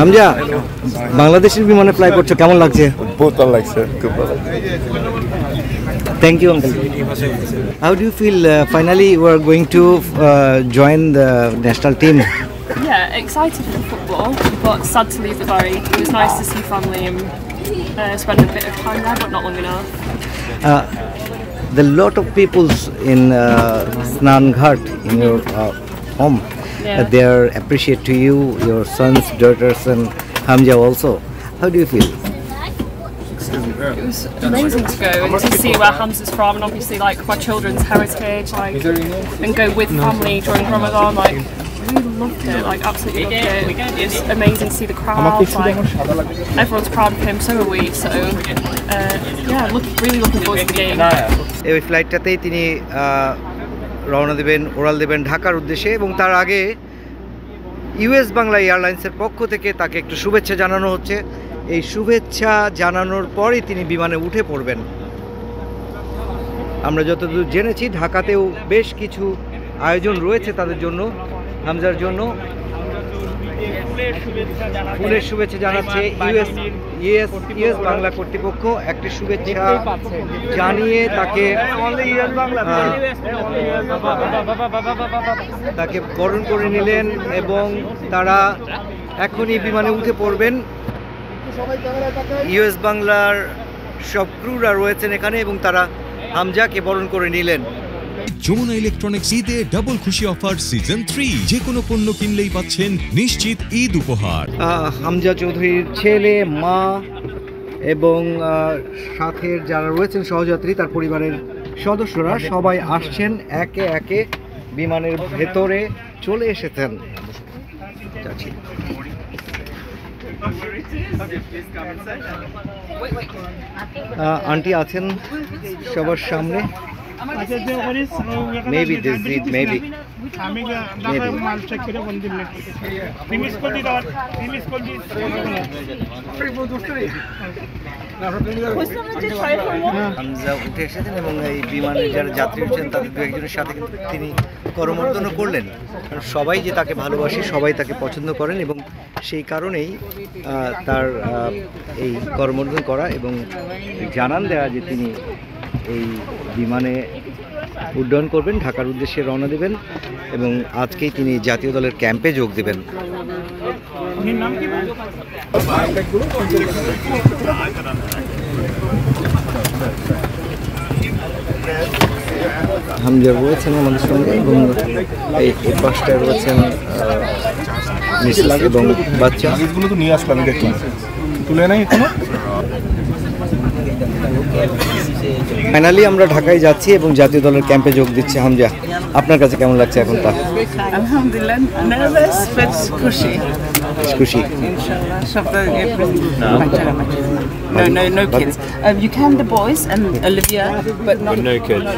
হামজা, বাংলাদেশের বিমানে ফ্লাই করছো, কেমন লাগছে? বহুত ভালো লাগছে, খুব ভালো। Thank you, uncle. How do you feel? Finally, you are going to join the national team. Yeah, excited for football, but sad to leave the Bury. It was nice to see family and spend a bit of time there, but not long enough. The lot of peoples in Snanghat, in your home, they are appreciate to you, your sons, daughters, and Hamza also. How do you feel? It was amazing to go and to see where Hamza's from, and obviously like my children's heritage, like, and go with family during Ramadan. Like, we loved it, like absolutely loved it. It was amazing to see the crowd. Like, everyone's proud of him, so are we. So yeah, really looking forward to the game. এই ফ্লাইটটাতেই তিনি রওনা দেবেন, ওড়াল দেবেন ঢাকার উদ্দেশ্যে, এবং তার আগে ইউএস বাংলা এয়ারলাইন্সের পক্ষ থেকে তাকে একটু শুভেচ্ছা জানানো হচ্ছে। এই শুভেচ্ছা জানানোর পরই তিনি বিমানে উঠে পড়বেন। আমরা যতদূর জেনেছি ঢাকাতেও বেশ কিছু আয়োজন রয়েছে তাদের জন্য, হামজার জন্য। ফুলের শুভেচ্ছা জানাচ্ছে ইউএস বাংলা কর্তৃপক্ষ। একটি শুভেচ্ছা জানিয়ে তাকে বরণ করে নিলেন, এবং তারা এখনই বিমানে উঠে পড়বেন। ইউএস বাংলার সব ক্রুরা রয়েছেন এখানে, এবং তারা হামজাকে বরণ করে নিলেন। যমুনা ইলেকট্রনিক্স ঈদে ডাবল খুশি অফার সিজন 3, যে কোনো পণ্য কিনলেই পাচ্ছেন নিশ্চিত ঈদ উপহার। হামজা চৌধুরীর ছেলে, মা এবং সাথে যারা রয়েছেন সহযাত্রী, তার পরিবারের সদস্যরা সবাই আসছেন, একে একে বিমানের ভেতরে চলে এসেছেন। আন্টি আছেন সবার সামনে। Maybe this is maybe. Hamza উঠে এসেছেন, এবং এই বিমানে যারা যাত্রী উঠছেন তাদের দু একজনের সাথে কিন্তু তিনি করমর্দনও করলেন। কারণ সবাই যে তাকে ভালোবাসে, সবাই তাকে পছন্দ করেন, এবং সেই কারণেই তার এই করমর্দন করা এবং জানান দেওয়া যে তিনি এই বিমানে উড্ডয়ন করবেন, ঢাকার উদ্দেশ্যে রওনা দেবেন, এবং আজকেই তিনি জাতীয় দলের ক্যাম্পে যোগ দেবেন। হামজা রয়েছেন আমাদের সঙ্গে, এবং এই পাশটায় রয়েছেন এবং বাচ্চা। নিয়ে আসলাম, দেখলাম তুলে নাই এখনো। ফাইনালি আমরা ঢাকায় যাচ্ছি এবং জাতীয় দলের ক্যাম্পে যোগ দিচ্ছে। হামজা, আপনার কাছে কেমন লাগছে এখন? তা আলহামদুলিল্লাহ, নার্ভাস বাট খুশি। খুশি ইনশাআল্লাহ সব no kids. You can the boys and Olivia, but not no kids.